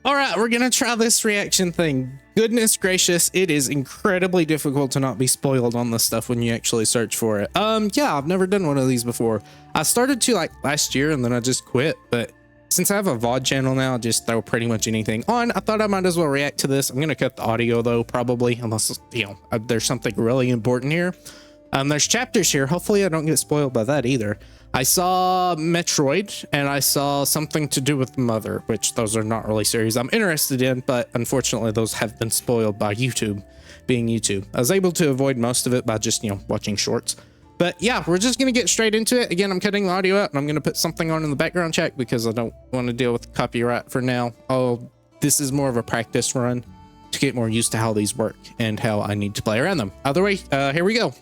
All right, we're gonna try this reaction thing. Goodness gracious, it is incredibly difficult to not be spoiled on this stuff when you actually search for it. Yeah, I've never done one of these before. I started to like last year and then I just quit, but since I have a VOD channel now, I just throw pretty much anything on. I thought I might as well react to this. I'm gonna cut the audio though, probably, unless, you know, there's something really important here. There's chapters here. Hopefully I don't get spoiled by that either. I saw Metroid and I saw something to do with Mother, which those are not really series I'm interested in, but unfortunately those have been spoiled by YouTube, being YouTube. I was able to avoid most of it by just, you know, watching shorts. But yeah, we're just going to get straight into it. Again, I'm cutting the audio out and I'm going to put something on in the background check because I don't want to deal with copyright for now. Oh, this is more of a practice run to get more used to how these work and how I need to play around them. Either way, here we go.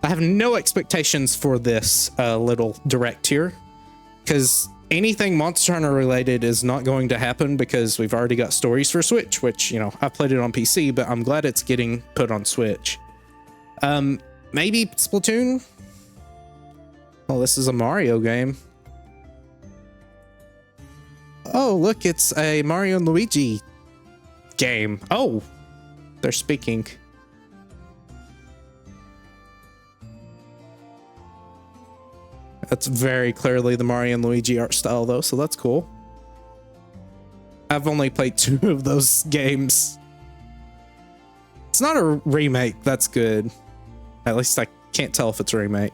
I have no expectations for this little direct here because anything Monster Hunter related is not going to happen because we've already got stories for Switch, which, you know, I played it on PC, but I'm glad it's getting put on Switch. Maybe Splatoon? Oh, this is a Mario game. Oh, look, it's a Mario and Luigi game. Oh, they're speaking. That's very clearly the Mario and Luigi art style, though, so that's cool. I've only played 2 of those games. It's not a remake, that's good. At least I can't tell if it's a remake.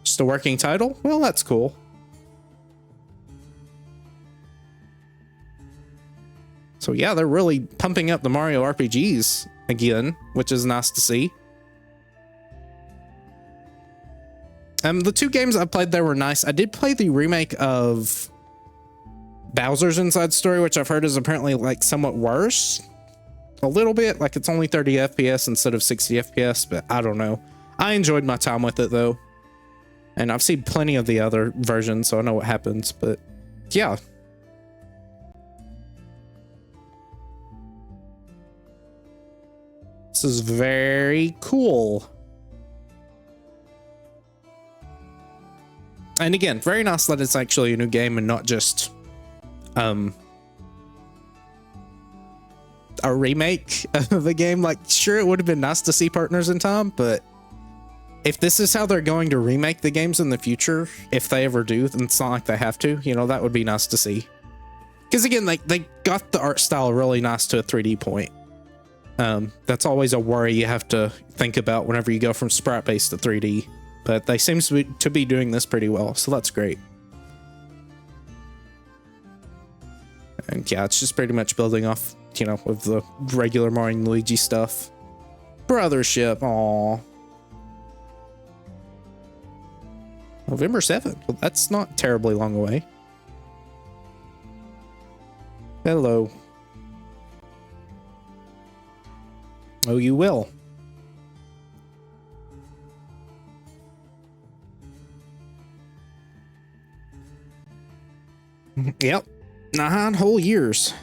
Just a working title? Well, that's cool. So yeah, they're really pumping up the Mario RPGs again, which is nice to see. The 2 games I played there were nice. I did play the remake of Bowser's Inside Story, which I've heard is apparently like somewhat worse. A little bit, like it's only 30 FPS instead of 60 FPS, but I don't know. I enjoyed my time with it though. And I've seen plenty of the other versions, so I know what happens, but yeah. This is very cool. And again, very nice that it's actually a new game and not just a remake of a game. Like, sure, it would have been nice to see Partners in Time, but if this is how they're going to remake the games in the future, if they ever do, then it's not like they have to, you know, that would be nice to see. Because again, like, they got the art style really nice to a 3D point. That's always a worry you have to think about whenever you go from sprite-based to 3D. But they seem to be doing this pretty well, so that's great. And yeah, it's just pretty much building off, you know, with the regular Mario and Luigi stuff. Brothership, aww. November 7th, well, that's not terribly long away. Hello. Oh, you will. Yep, 9 whole years.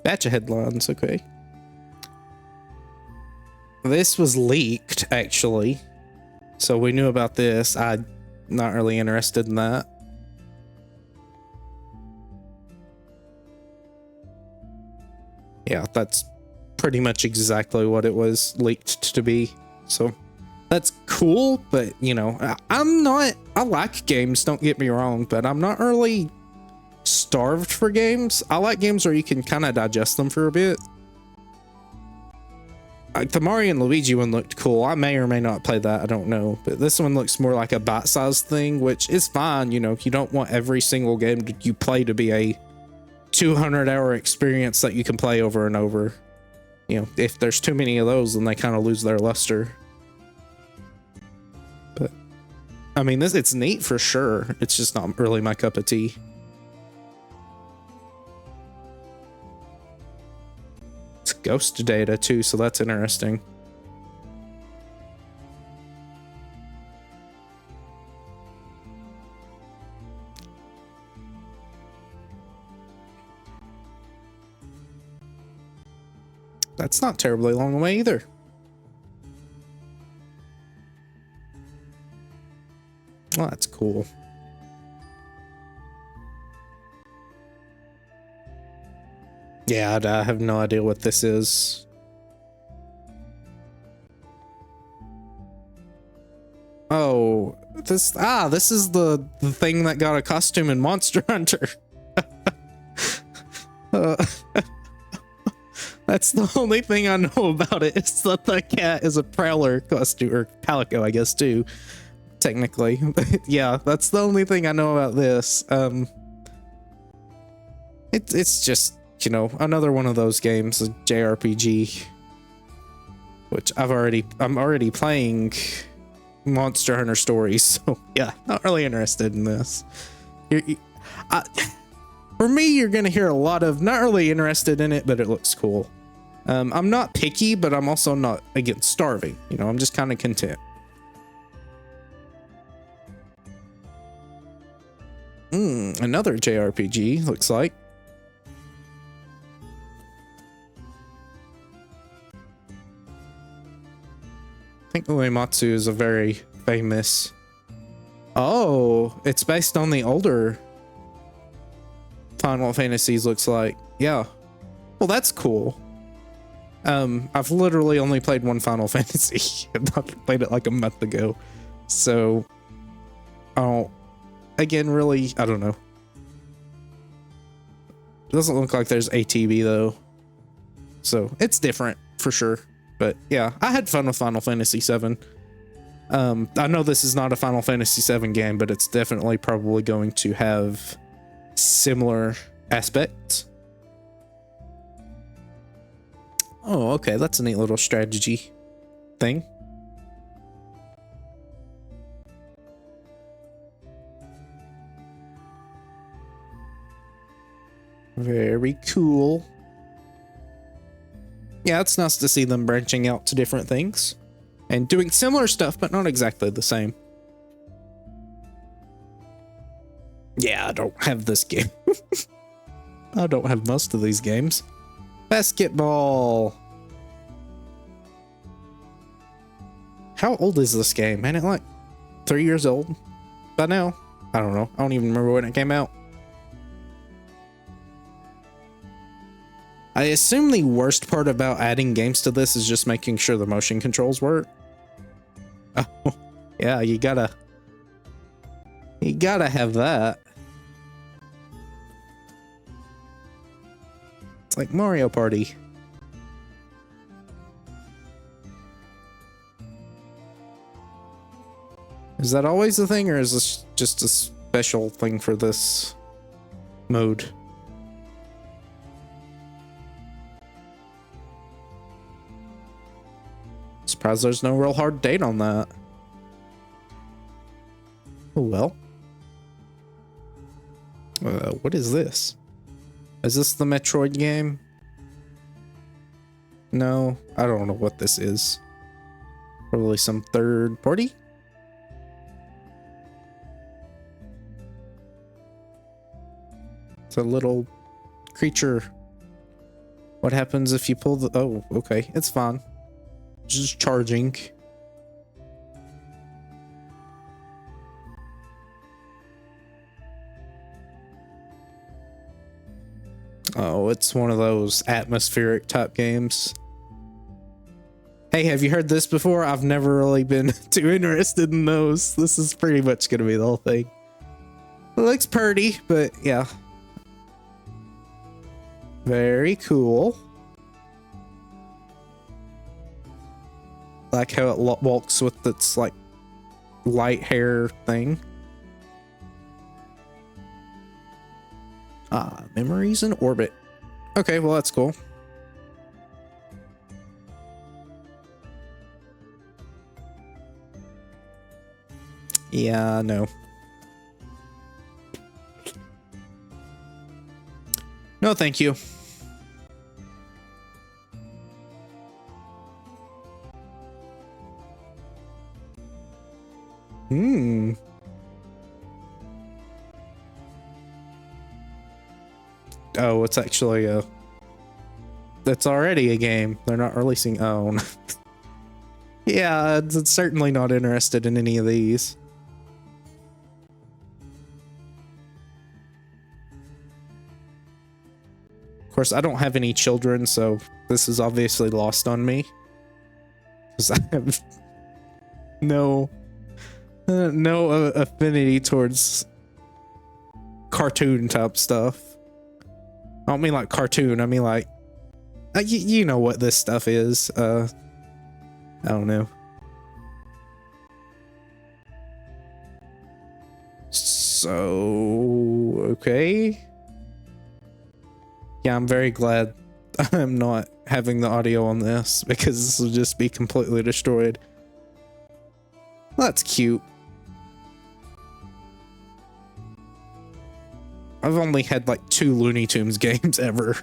Batch of headlines, okay. This was leaked, actually. So we knew about this. I'm not really interested in that. Yeah, that's pretty much exactly what it was leaked to be. So that's cool, but you know, I like games, don't get me wrong, but I'm not really starved for games. I like games where you can kind of digest them for a bit. Like the Mario and Luigi one looked cool. I may or may not play that, I don't know. But this one looks more like a bite-sized thing, which is fine. You know, you don't want every single game that you play to be a 200-hour experience that you can play over and over. You know, if there's too many of those, then they kind of lose their luster. But I mean, it's neat for sure. It's just not really my cup of tea. It's ghost data too, so that's interesting. That's not terribly long away either. Oh, that's cool. Yeah, I have no idea what this is. Oh, this is the thing that got a costume in Monster Hunter. That's the only thing I know about it. It's that the cat is a prowler costume, or calico, I guess, too. Technically. Yeah, that's the only thing I know about this. It's just, you know, another one of those games, a JRPG, which I'm already playing Monster Hunter Stories, so yeah, not really interested in this. For me, you're gonna hear a lot of not really interested in it, but it looks cool. I'm not picky, but I'm also not against starving. You know, I'm just kind of content. Another JRPG, looks like. I think Uematsu is a very famous... Oh, it's based on the older Final Fantasies, looks like. Yeah. Well, that's cool. I've literally only played one Final Fantasy. I played it like a month ago. So, again, really, I don't know. It doesn't look like there's ATB though. So, it's different for sure. But yeah, I had fun with Final Fantasy VII. I know this is not a Final Fantasy VII game, but it's definitely probably going to have similar aspects. Oh, okay, that's a neat little strategy thing. Very cool. Yeah, it's nice to see them branching out to different things and doing similar stuff, but not exactly the same. Yeah, I don't have this game. I don't have most of these games. Basketball. How old is this game? Ain't it like 3 years old by now? I don't know. I don't even remember when it came out. I assume the worst part about adding games to this is just making sure the motion controls work. Oh, yeah, you gotta have that. It's like Mario Party. Is that always the thing, or is this just a special thing for this mode? Surprised there's no real hard date on that. Oh well. What is this? Is this the Metroid game? No, I don't know what this is. Probably some third party? It's a little creature. What happens if you pull the... Oh, okay, it's fine. Just charging. Oh, it's one of those atmospheric type games. Hey, have you heard this before? I've never really been too interested in those. This is pretty much gonna be the whole thing. It looks pretty, but yeah. Very cool. Like how it walks with its like light hair thing. Memories in orbit. Okay, well that's cool. Yeah, no. No, thank you. Oh, it's actually a that's already a game. They're not releasing own. Yeah, it's certainly not interested in any of these. Of course, I don't have any children, so this is obviously lost on me. Because I have no affinity towards cartoon type stuff. I don't mean like cartoon, I mean like you know what this stuff is. I don't know. So okay. Yeah, I'm very glad I'm not having the audio on this because this will just be completely destroyed. That's cute. I've only had like 2 Looney Tunes games ever.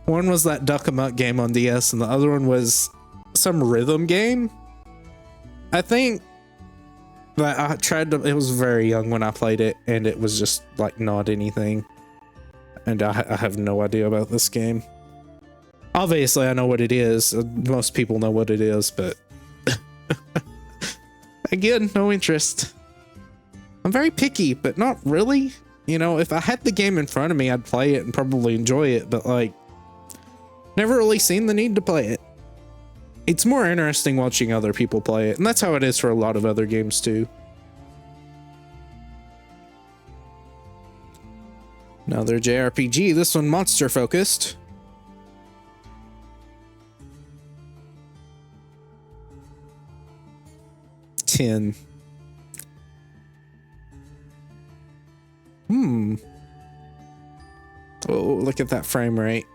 One was that Duck 'em Up game on DS, and the other one was some rhythm game. I think that I tried to. It was very young when I played it, and it was just like not anything. And I have no idea about this game. Obviously, I know what it is. Most people know what it is, but again, no interest. I'm very picky, but not really. You know, if I had the game in front of me, I'd play it and probably enjoy it, but like, never really seen the need to play it. It's more interesting watching other people play it, and that's how it is for a lot of other games too. Another JRPG, this one monster focused. $10. Oh, look at that frame rate.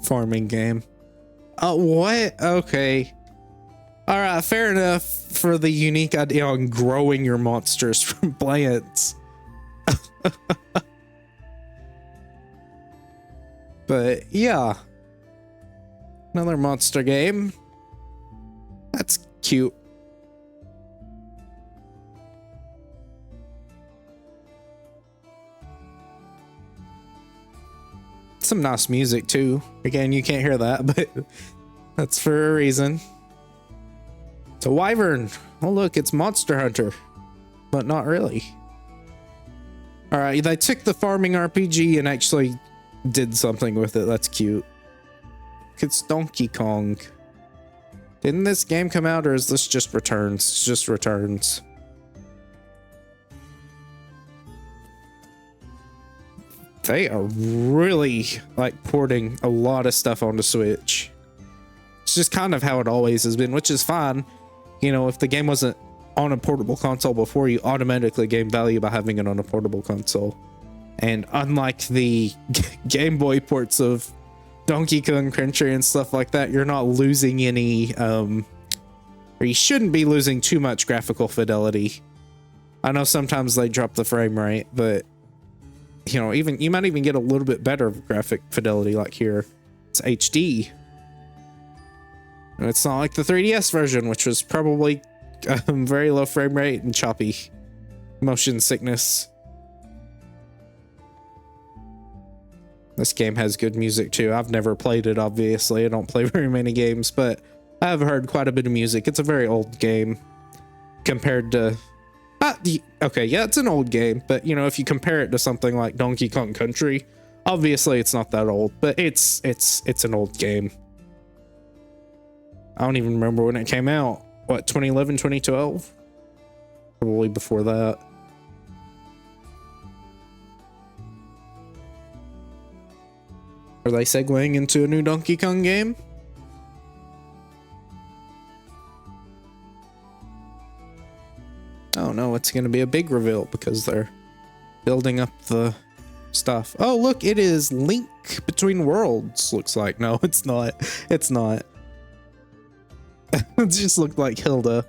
Farming game. Oh, what? Okay. All right, fair enough for the unique idea on growing your monsters from plants. But yeah. Another monster game. That's cute. Some nice music too. Again, you can't hear that, but that's for a reason. It's a wyvern. Oh look, it's Monster Hunter, but not really. All right, they took the farming RPG and actually did something with it. That's cute. It's Donkey Kong. Didn't this game come out, or is this just Returns? It's just Returns. They are really like porting a lot of stuff onto Switch. It's just kind of how it always has been, which is fine. You know, if the game wasn't on a portable console before, you automatically gain value by having it on a portable console. And unlike the Game Boy ports of Donkey Kong Country and stuff like that, you're not losing any, or you shouldn't be losing too much graphical fidelity. I know sometimes they drop the frame rate, but you know, even you might even get a little bit better graphic fidelity. Like here, it's HD. And it's not like the 3DS version, which was probably very low frame rate and choppy motion sickness. This game has good music too. I've never played it, obviously. I don't play very many games, but I have heard quite a bit of music. It's a very old game compared to... okay, yeah, it's an old game, but you know, if you compare it to something like Donkey Kong Country, obviously it's not that old, but it's an old game. I don't even remember when it came out. What, 2011, 2012? Probably before that. Are they segueing into a new Donkey Kong game? Oh no, it's going to be a big reveal because they're building up the stuff. Oh, look, it is Link Between Worlds, looks like. No, it's not. It's not. It just looked like Hilda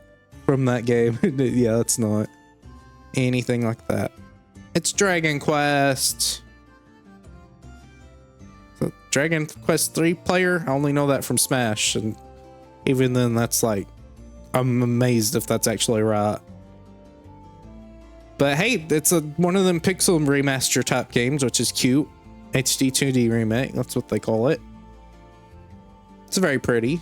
from that game. Yeah, it's not anything like that. It's Dragon Quest. So Dragon Quest 3 player? I only know that from Smash, and even then, that's like, I'm amazed if that's actually right. But hey, it's one of them pixel remaster type games, which is cute. HD 2D remake, that's what they call it. It's very pretty.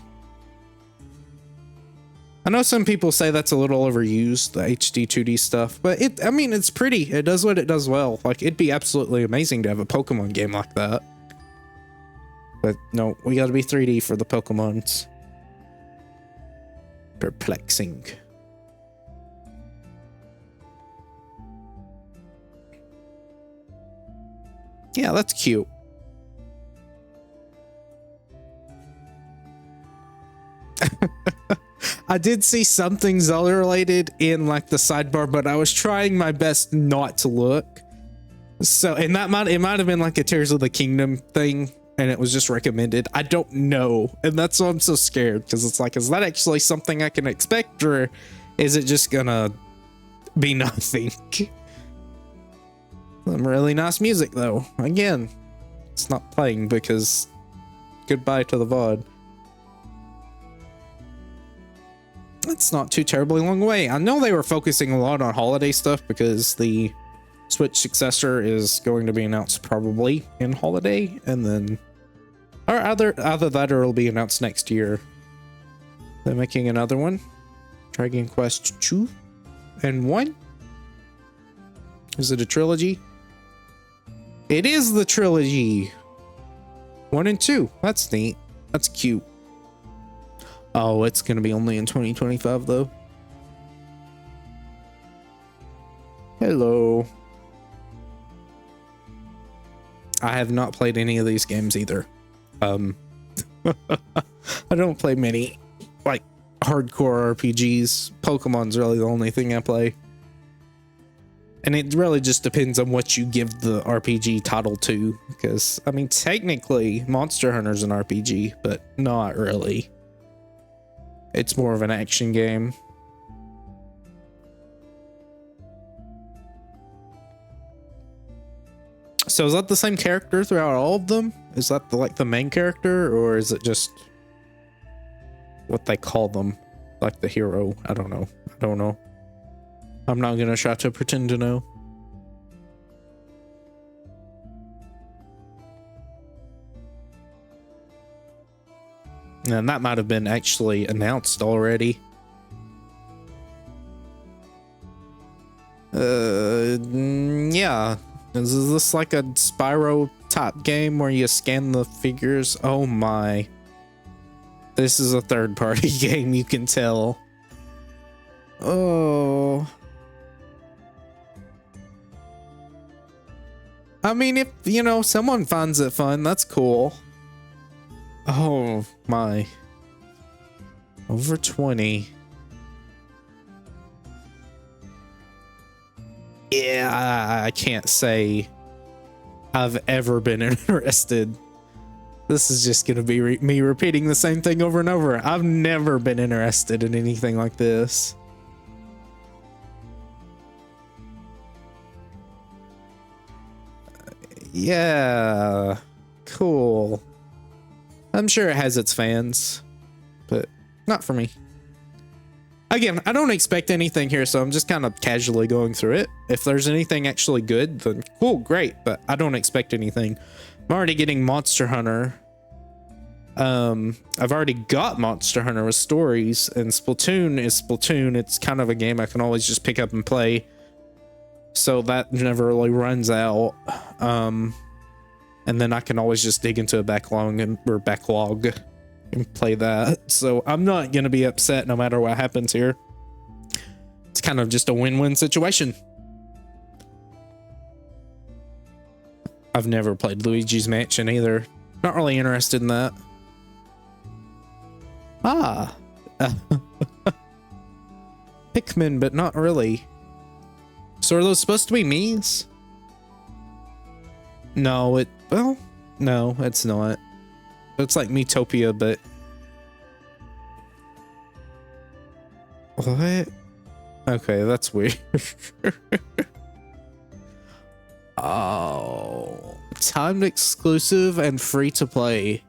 I know some people say that's a little overused, the HD 2D stuff, but I mean, it's pretty. It does what it does well. Like, it'd be absolutely amazing to have a Pokemon game like that. But no, we gotta be 3D for the Pokemons. Perplexing. Yeah, that's cute. I did see something Zelda related in like the sidebar, but I was trying my best not to look. So, and it might have been like a Tears of the Kingdom thing, and it was just recommended. I don't know, and that's why I'm so scared, because it's like, is that actually something I can expect, or is it just gonna be nothing? Some really nice music though. Again, it's not playing because goodbye to the VOD. It's not too terribly long away. I know they were focusing a lot on holiday stuff because the Switch successor is going to be announced probably in holiday, and then, or either that or it'll be announced next year. They're making another one, Dragon Quest 2 and 1. Is it a trilogy? It is the trilogy. 1 and 2. That's neat. That's cute. Oh, it's gonna be only in 2025 though. Hello. I have not played any of these games either. I don't play many like hardcore RPGs. Pokemon's really the only thing I play. And it really just depends on what you give the RPG title to, because I mean technically Monster Hunter's an RPG, but not really. It's more of an action game. So is that the same character throughout all of them? Is that like the main character, or is it just what they call them? Like the hero? I don't know. I don't know. I'm not gonna try to pretend to know. And that might have been actually announced already. Yeah. Is this like a Spyro type game where you scan the figures? Oh my. This is a third-party game, you can tell. Oh. I mean, if, you know, someone finds it fun, that's cool. Oh my. Over 20. Yeah, I can't say I've ever been interested. This is just gonna be me repeating the same thing over and over. I've never been interested in anything like this. Yeah, cool. I'm sure it has its fans, but not for me. Again, I don't expect anything here, so I'm just kind of casually going through it. If there's anything actually good, then cool, great, but I don't expect anything. I'm already getting Monster Hunter. I've already got Monster Hunter with stories, and Splatoon is Splatoon. It's kind of a game I can always just pick up and play, so that never really runs out. And then I can always just dig into a backlog and play that. So I'm not gonna be upset no matter what happens here. It's kind of just a win-win situation. I've never played Luigi's Mansion either. Not really interested in that. Ah. Pikmin, but not really. So are those supposed to be Mii's? No, well, no, it's not. It's like Miitopia, but... What? Okay, that's weird. Oh. Timed exclusive and free to play.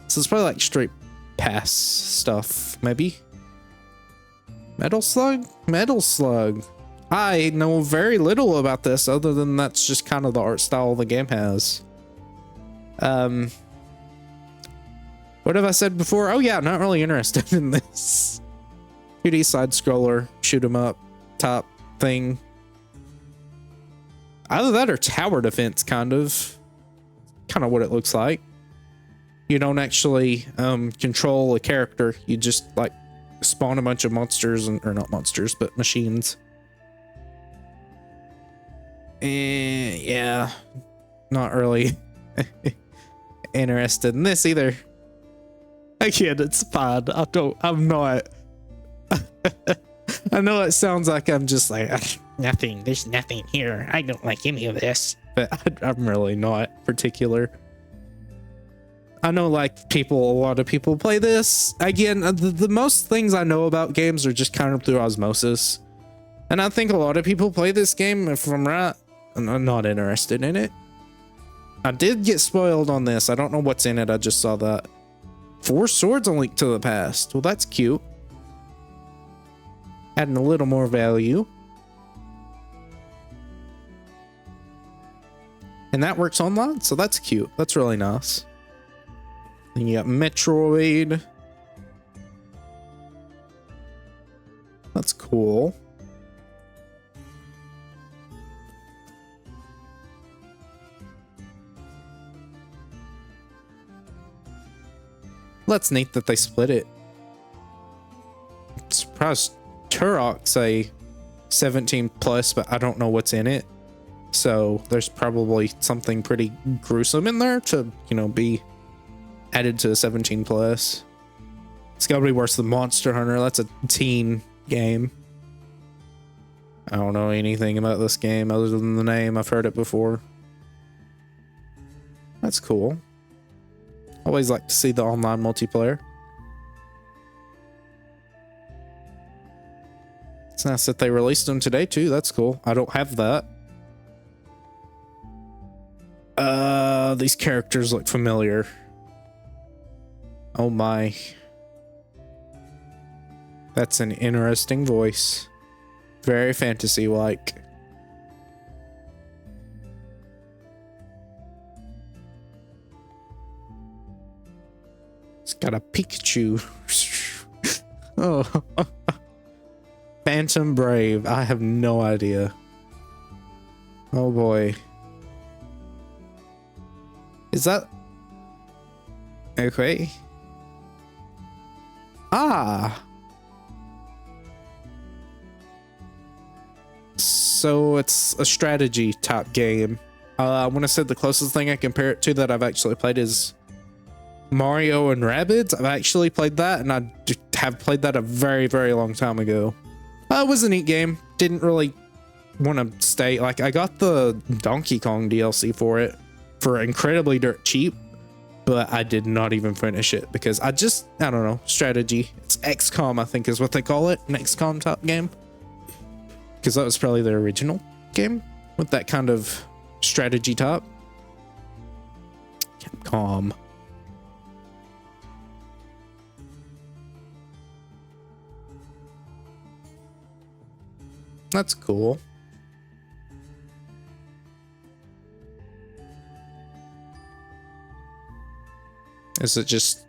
So it's probably like straight pass stuff, maybe? Metal Slug? Metal Slug. I know very little about this other than that's just kind of the art style the game has. What have I said before? Oh yeah, not really interested in this. 2D side scroller, shoot 'em up, top thing. Either that or tower defense, kind of what it looks like. You don't actually control a character. You just like spawn a bunch of monsters, or not monsters, but machines. Yeah, not really interested in this either. Again, it's fine. I'm not. I know it sounds like I'm just like, nothing. There's nothing here. I don't like any of this. But I'm really not particular. I know like a lot of people play this. Again, the most things I know about games are just kind of through osmosis. And I think a lot of people play this game, if I'm right, and I'm not interested in it. I did get spoiled on this. I don't know what's in it. I just saw that. 4 swords on Link to the Past. Well, that's cute. Adding a little more value. And that works online, so that's cute. That's really nice. Then you got Metroid. That's cool. That's neat that they split it. I'm surprised Turok say 17 plus, but I don't know what's in it. So there's probably something pretty gruesome in there to, you know, be added to 17 plus. It's gotta be worse than Monster Hunter. That's a teen game. I don't know anything about this game other than the name. I've heard it before. That's cool. Always like to see the online multiplayer. It's nice that they released them today too. That's cool. I don't have that. These characters look familiar. Oh my. That's an interesting voice. Very fantasy-like. It's got a Pikachu. Oh. Phantom Brave. I have no idea. Oh boy. Is that... Okay. Ah. So it's a strategy type game. I want to say the closest thing I compare it to that I've actually played is Mario and Rabbids. I've actually played that, and I have played that a very, very long time ago. It was a neat game. Didn't really want to stay. Like, I got the Donkey Kong DLC for it for incredibly dirt cheap, but I did not even finish it because I don't know, strategy. It's XCOM, I think is what they call it, an XCOM type game. Because that was probably the original game with that kind of strategy type. Capcom. That's cool. Is it just...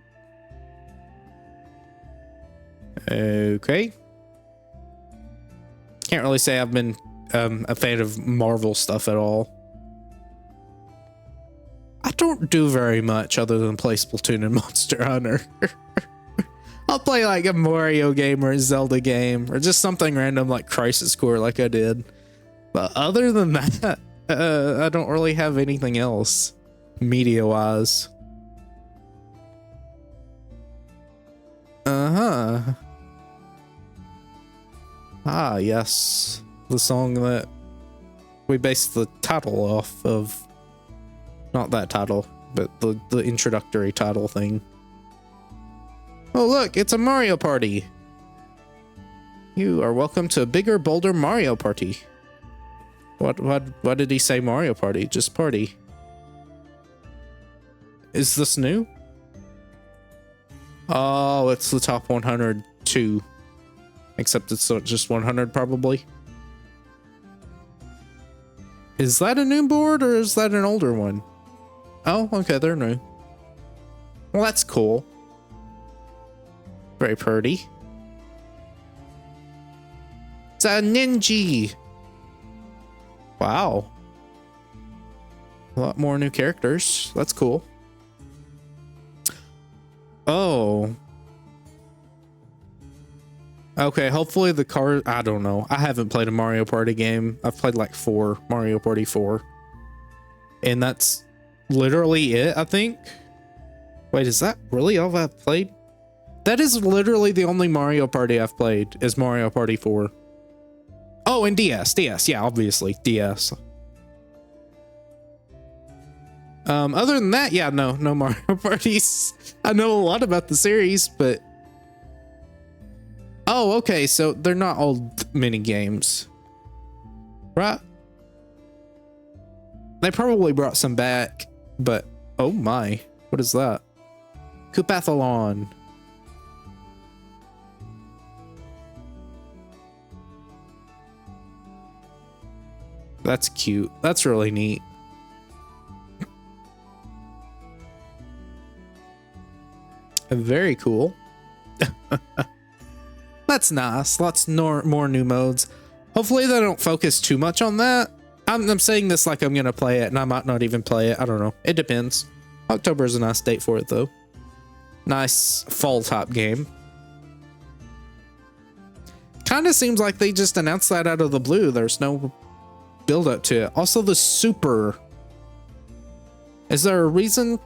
Okay. Can't really say I've been a fan of Marvel stuff at all. I don't do very much other than play Splatoon and Monster Hunter. I'll play like a Mario game or a Zelda game or just something random like Crisis Core like I did. But other than that, I don't really have anything else media-wise. Uh-huh. Ah, yes. The song that we based the title off of. Not that title, but the introductory title thing. Oh, look, it's a Mario Party. You are welcome to a bigger, bolder Mario Party. What did he say Mario Party? Just party. Is this new? Oh, it's the top 100 too. Except it's just 100 probably. Is that a new board or is that an older one? Oh, okay, they're new. Well, that's cool. Very pretty. It's a ninja. Wow. A lot more new characters. That's cool. Oh. Okay, hopefully the car... I don't know. I haven't played a Mario Party game. I've played like 4. Mario Party 4. And that's literally it, I think. Wait, is that really all I've played? That is literally the only Mario Party I've played, is Mario Party 4. Oh, and DS. DS, yeah, obviously. DS. Other than that, yeah, no Mario Parties. I know a lot about the series, but... Oh, okay, so they're not old mini games. Right? They probably brought some back, but... Oh my, what is that? Koopathlon. That's cute. That's really neat. Very cool. That's nice. Lots more new modes. Hopefully they don't focus too much on that. I'm saying this like I'm gonna play it, and I might not even play it. I don't know. It depends. October is a nice date for it, though. Nice fall top game. Kind of seems like they just announced that out of the blue. There's no build up to it. Also, the super. Is there a reason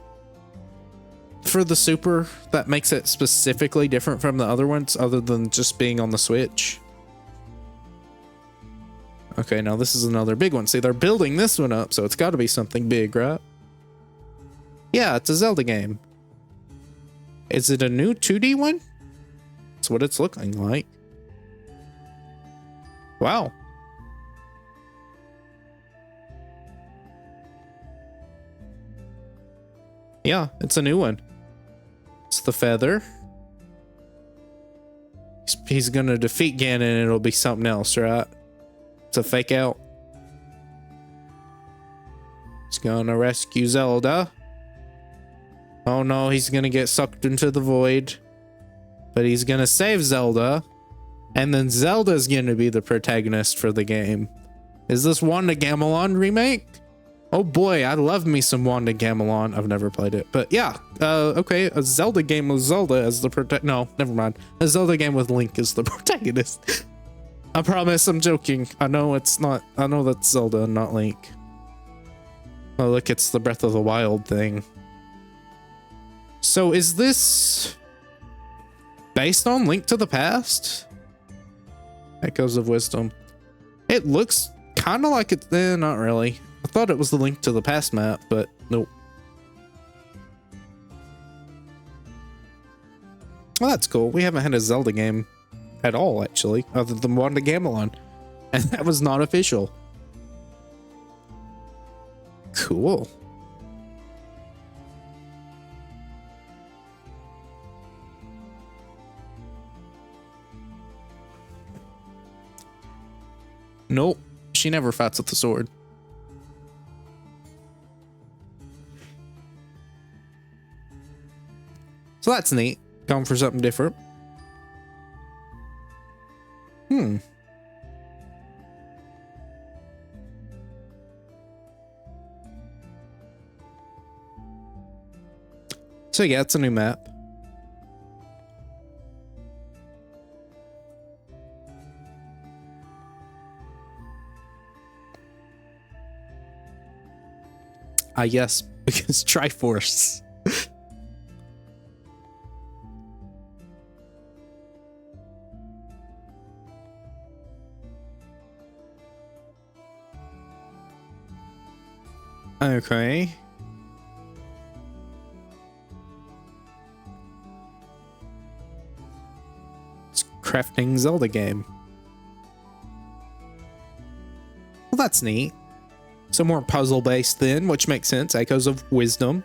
for the super that makes it specifically different from the other ones other than just being on the Switch? Okay, now this is another big one. See, they're building this one up, so it's got to be something big, right? Yeah, it's a Zelda game. Is it a new 2D one? That's what it's looking like. Wow. Yeah, it's a new one. It's the feather. He's gonna defeat Ganon and it'll be something else, right? It's a fake out. He's gonna rescue Zelda. Oh no, he's gonna get sucked into the void. But he's gonna save Zelda. And then Zelda's gonna be the protagonist for the game. Is this Wanda Gamelon remake? Oh boy, I love me some Wanda Gamelon. I've never played it, but yeah. Okay, a Zelda game with Zelda as the no, never mind. A Zelda game with Link as the protagonist. I promise, I'm joking. I know it's not. I know that's Zelda, not Link. Oh look, it's the Breath of the Wild thing. So is this based on Link to the Past? Echoes of Wisdom. It looks kind of like it. Not really. I thought it was the Link to the Past map, but nope. Well, that's cool. We haven't had a Zelda game at all, actually, other than Wanda Gamelon. And that was not official. Cool. Nope. She never fights with the sword. So that's neat. Going for something different. So yeah, it's a new map. Yes, because Triforce. Okay. It's crafting Zelda game. Well, that's neat. So more puzzle based then, which makes sense. Echoes of Wisdom.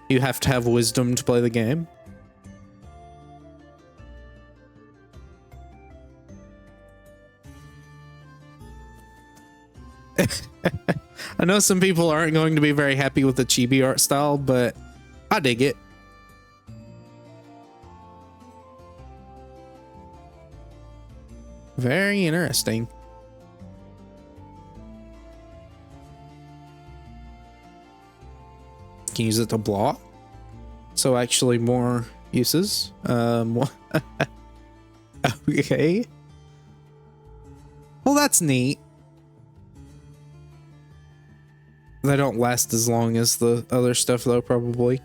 You have to have wisdom to play the game. I know some people aren't going to be very happy with the chibi art style, but I dig it. Very interesting. Can use it to block. So actually more uses. Okay. Well, that's neat. They don't last as long as the other stuff, though, probably.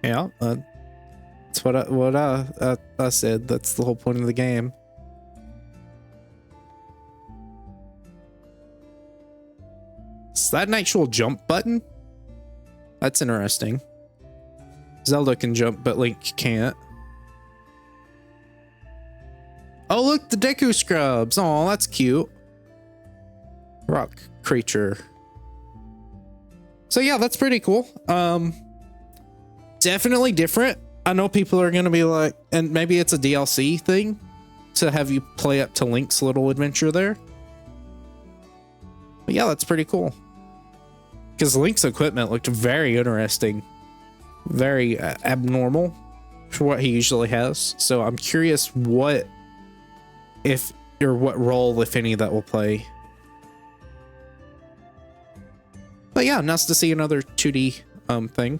Yeah, that's what I said. That's the whole point of the game. Is that an actual jump button? That's interesting. Zelda can jump, but Link can't. Oh, look, the Deku Scrubs. Oh, that's cute. Rock creature. So yeah, that's pretty cool. Definitely different. I know people are gonna be like, and maybe it's a DLC thing to have you play up to Link's little adventure there. But yeah, that's pretty cool. Because Link's equipment looked very interesting. Very abnormal for what he usually has. So I'm curious what role, if any, that will play. But yeah, nice to see another 2D thing.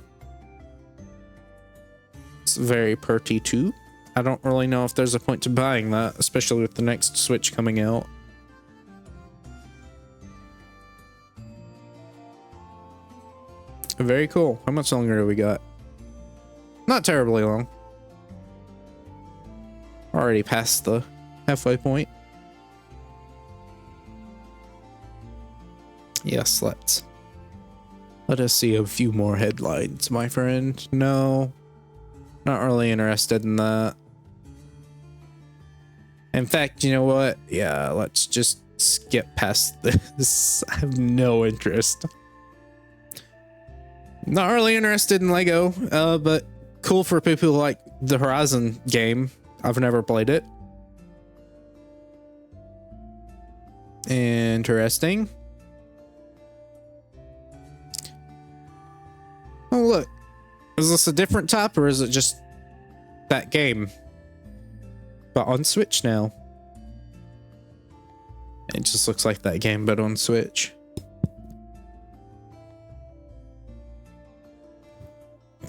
It's very pretty too. I don't really know if there's a point to buying that, especially with the next Switch coming out. Very cool. How much longer do we got? Not terribly long. Already past the halfway point. Yes, let us see a few more headlines, my friend. No, not really interested in that. In fact, you know what? Yeah, let's just skip past this. I have no interest. Not really interested in Lego, but cool for people who like the Horizon game. I've never played it. Interesting. Oh, look. Is this a different type or is it just that game? But on Switch now. It just looks like that game, but on Switch.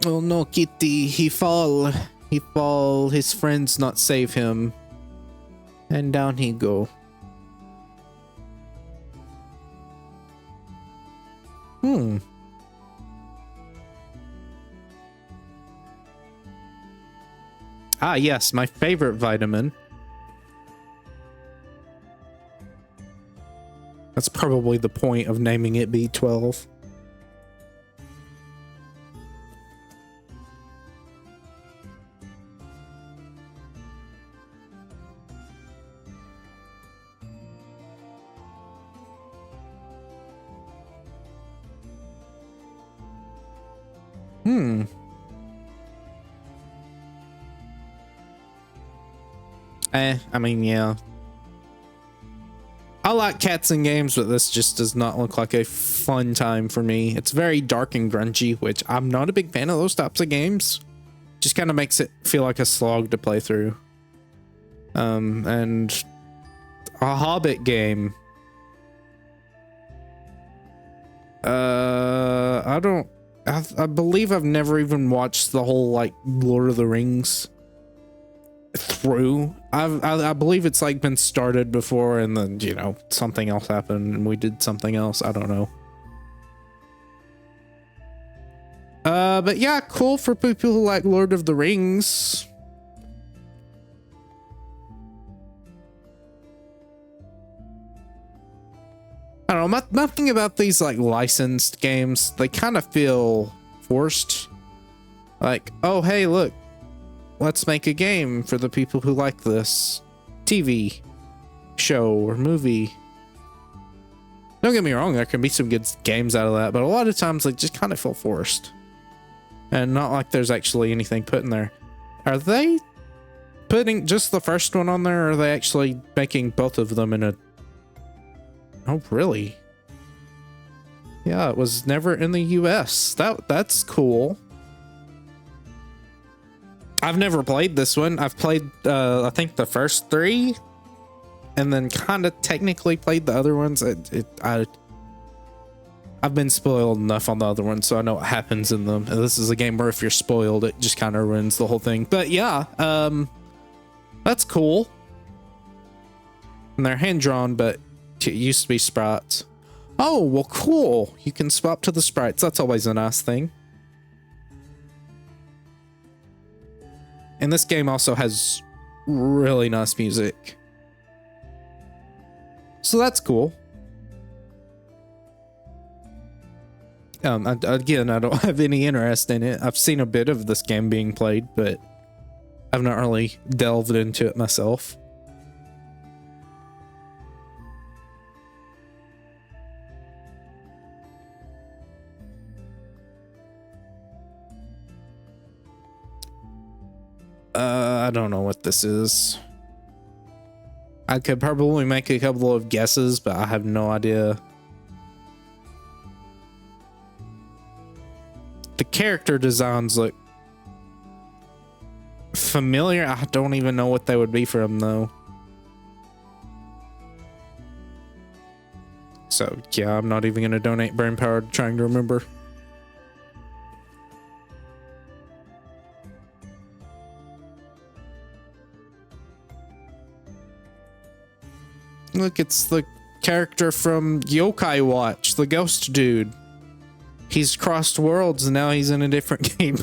Oh no, Kitty, he fall, his friends not save him. And down he go. Ah, yes, my favorite vitamin. That's probably the point of naming it B12. I mean, yeah. I like cats in games, but this just does not look like a fun time for me. It's very dark and grungy, which I'm not a big fan of those types of games. Just kind of makes it feel like a slog to play through. And a Hobbit game. I believe I've never even watched the whole, like, Lord of the Rings through. I believe it's like been started before and then, you know, something else happened and we did something else. I don't know. But yeah, cool for people who like Lord of the Rings. I don't know, my thing about these like licensed games, they kind of feel forced. Like, oh hey, look, let's make a game for the people who like this TV show or movie. Don't get me wrong, there can be some good games out of that, but a lot of times they just kind of feel forced. And not like there's actually anything put in there. Are they putting just the first one on there, or are they actually making both of them in a... Oh, really? Yeah, it was never in the US. That's cool. I've never played this one. I've played, I think the first 3, and then kind of technically played the other ones. I've been spoiled enough on the other ones, so I know what happens in them. And this is a game where if you're spoiled, it just kind of ruins the whole thing. But yeah, that's cool. And they're hand-drawn, but it used to be sprites. Oh, well, cool. You can swap to the sprites. That's always a nice thing. And this game also has really nice music. So that's cool. Again, I don't have any interest in it. I've seen a bit of this game being played, but I've not really delved into it myself. I don't know what this is. I could probably make a couple of guesses, but I have no idea. The character designs look familiar. I don't even know what they would be from, though. So, yeah, I'm not even going to donate brain power to trying to remember. Look, it's the character from Yokai Watch, the ghost dude. He's crossed worlds and now he's in a different game.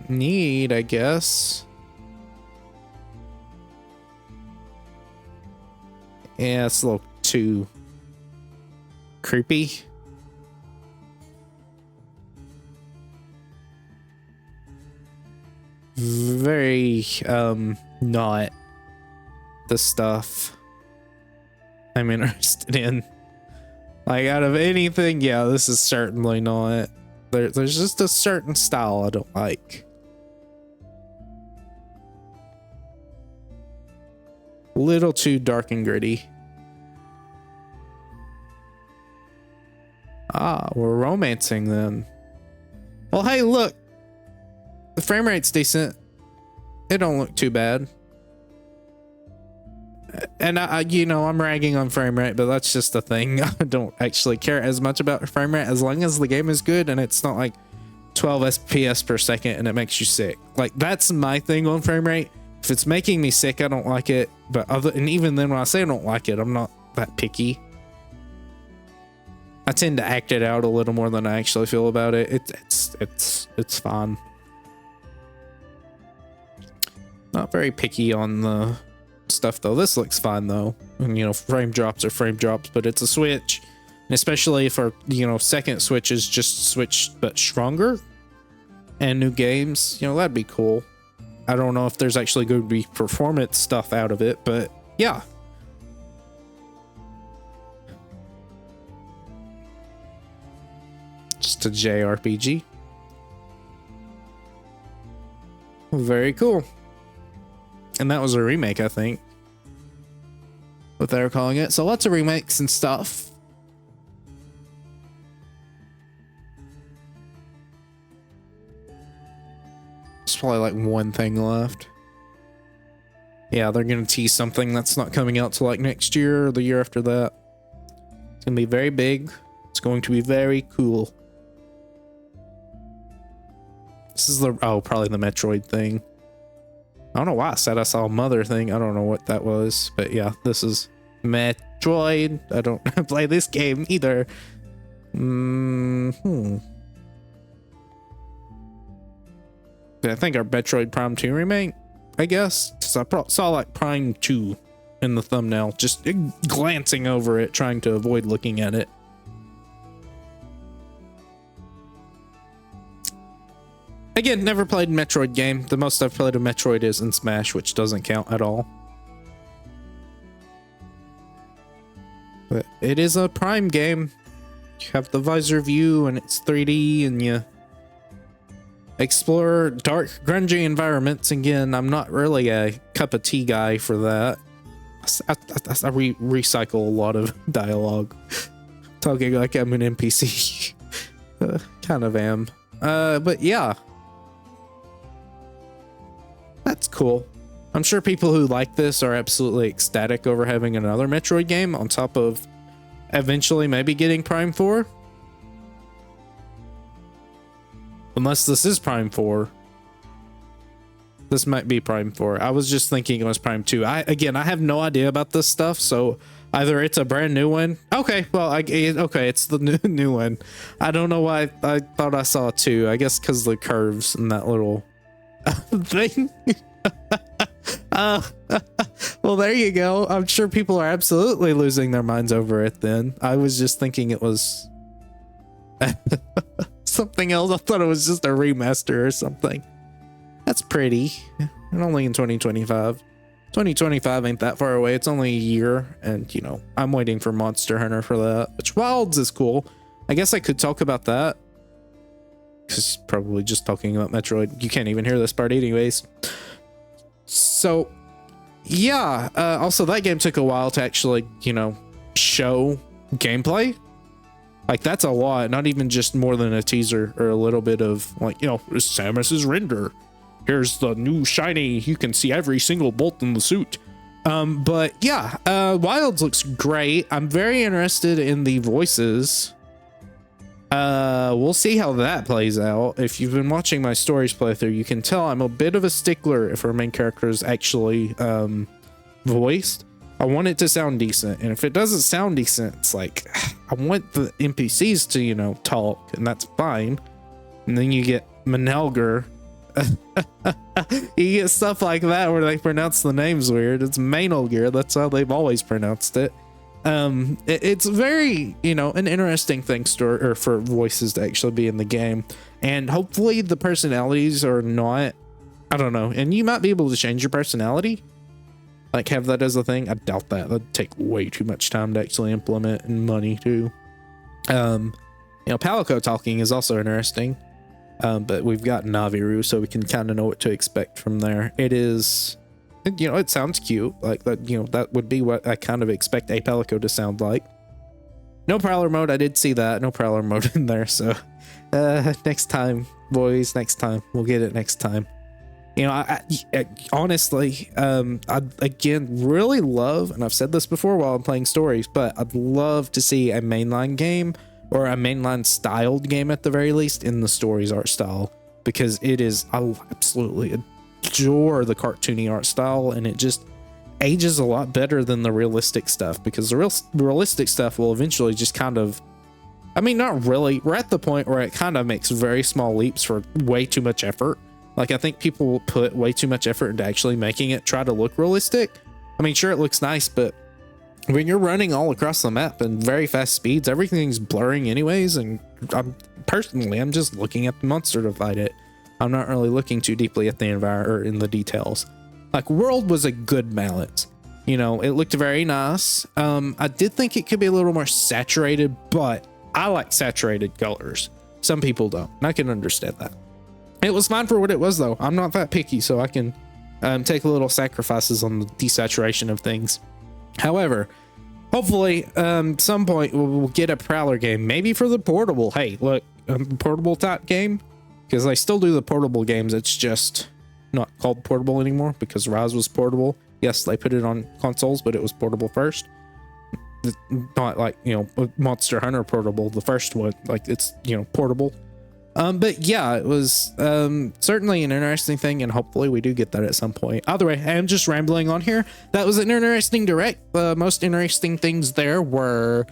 Neat, I guess. Yeah, it's a little too creepy. Very not the stuff I'm interested in. Like, out of anything, yeah, this is certainly not. There's just a certain style I don't like. Little too dark and gritty. Ah, we're romancing them. Well, hey, look. The frame rate's decent. It don't look too bad. And you know, I'm ragging on frame rate, but that's just the thing. I don't actually care as much about frame rate as long as the game is good and it's not like 12 FPS per second and it makes you sick. Like, that's my thing on frame rate. If it's making me sick, I don't like it. But and even then, when I say I don't like it, I'm not that picky. I tend to act it out a little more than I actually feel about it. It's fine. Not very picky on the stuff though. This looks fine though. And you know, frame drops are frame drops, but it's a Switch. And especially if our, you know, second Switch is just Switch but stronger and new games, you know, that'd be cool. I don't know if there's actually going to be performance stuff out of it, but yeah. Just a JRPG. Very cool. And that was a remake, I think. What they were calling it. So lots of remakes and stuff. There's probably like one thing left. Yeah, they're going to tease something that's not coming out till like next year or the year after that. It's going to be very big. It's going to be very cool. This is the, oh, probably the Metroid thing. I don't know why I said I saw a mother thing. I don't know what that was, but yeah, this is Metroid. I don't play this game either. I think our Metroid Prime 2 remake, I guess. Because I saw like Prime 2 in the thumbnail, just glancing over it, trying to avoid looking at it. Again, never played a Metroid game. The most I've played of Metroid is in Smash, which doesn't count at all. it is a Prime game. You have the visor view and it's 3D and you explore dark, grungy environments. Again, I'm not really a cup of tea guy for that. I recycle a lot of dialogue. Talking like I'm an NPC. Kind of am. But yeah. That's cool. I'm sure people who like this are absolutely ecstatic over having another Metroid game on top of eventually maybe getting Prime 4. Unless this is Prime 4. This might be Prime 4. I was just thinking it was Prime 2. I have no idea about this stuff, so either it's a brand new one. Okay, well, okay, it's the new one. I don't know why I thought I saw 2. I guess because the curves and that little thing. Well, there you go. I'm sure people are absolutely losing their minds over it then. I was just thinking it was something else. I thought it was just a remaster or something. That's pretty. And only in 2025. 2025 ain't that far away. It's only a year. And, you know, I'm waiting for Monster Hunter for that. Which Wilds is cool. I guess I could talk about that. Because probably just talking about Metroid. You can't even hear this part anyways. So, yeah. Also, that game took a while to actually, you know, show gameplay. Like, that's a lot. Not even just more than a teaser or a little bit of, like, you know, Samus's render. Here's the new shiny. You can see every single bolt in the suit. But yeah, Wilds looks great. I'm very interested in the voices. We'll see how that plays out. If you've been watching my stories playthrough, you can tell I'm a bit of a stickler if our main character is actually voiced. I want it to sound decent. And if it doesn't sound decent, it's like, I want the NPCs to, you know, talk, and that's fine. And then you get Manelger. You get stuff like that where they pronounce the names weird. It's Mainolger. That's how they've always pronounced it. It's very, you know, an interesting thing for voices to actually be in the game, and hopefully the personalities are not, I don't know, and you might be able to change your personality, like have that as a thing. I doubt that. That'd take way too much time to actually implement, and money too. You know, Palico talking is also interesting. But we've got Naviru, so we can kind of know what to expect from there. It is, you know, it sounds cute. Like that, you know, that would be what I kind of expect a Palico to sound like. No Prowler mode. I did see that. No Prowler mode in there. So, next time, boys, next time. We'll get it next time. You know, I honestly, I again really love, and I've said this before while I'm playing stories, but I'd love to see a mainline game, or a mainline styled game at the very least, in the stories art style, because it is, I absolutely adore the cartoony art style, and it just ages a lot better than the realistic stuff, because the realistic stuff will eventually just kind of, I mean, not really, we're at the point where it kind of makes very small leaps for way too much effort. Like, I think people will put way too much effort into actually making it try to look realistic. I mean, sure, it looks nice, but when you're running all across the map in very fast speeds, everything's blurring anyways, and I'm just looking at the monster to fight it. I'm not really looking too deeply at the environment or in the details. Like, World was a good balance. You know, it looked very nice. I did think it could be a little more saturated, but I like saturated colors. Some people don't, and I can understand that. It was fine for what it was, though. I'm not that picky, so I can take a little sacrifices on the desaturation of things. However, hopefully, some point we'll get a Prowler game, maybe for the portable. Hey, look, a portable type game, because they still do the portable games. It's just not called portable anymore, because Rise was portable. Yes, they put it on consoles, but it was portable first. Not like, you know, Monster Hunter portable, the first one, like it's, you know, portable. But yeah, it was certainly an interesting thing, and hopefully we do get that at some point. Either way, I am just rambling on here. That was an interesting direct. The most interesting things there were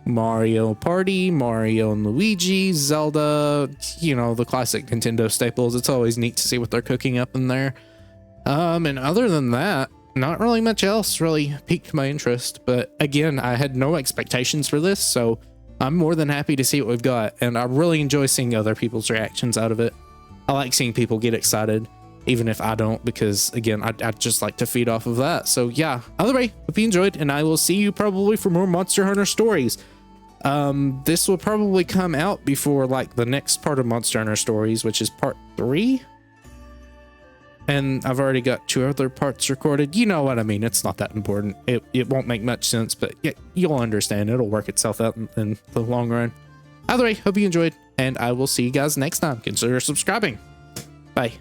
Mario Party, Mario and Luigi, Zelda, you know, the classic Nintendo staples. It's always neat to see what they're cooking up in there. And other than that, not really much else really piqued my interest. But again, I had no expectations for this, so I'm more than happy to see what we've got, and I really enjoy seeing other people's reactions out of it. I like seeing people get excited. even if I don't, because again, I just like to feed off of that. So yeah, either way, hope you enjoyed, and I will see you probably for more Monster Hunter stories. This will probably come out before like the next part of Monster Hunter stories, which is part 3. And I've already got 2 other parts recorded. You know what I mean? It's not that important. It won't make much sense, but yeah, you'll understand. It'll work itself out in the long run. Either way, hope you enjoyed, and I will see you guys next time. Consider subscribing. Bye.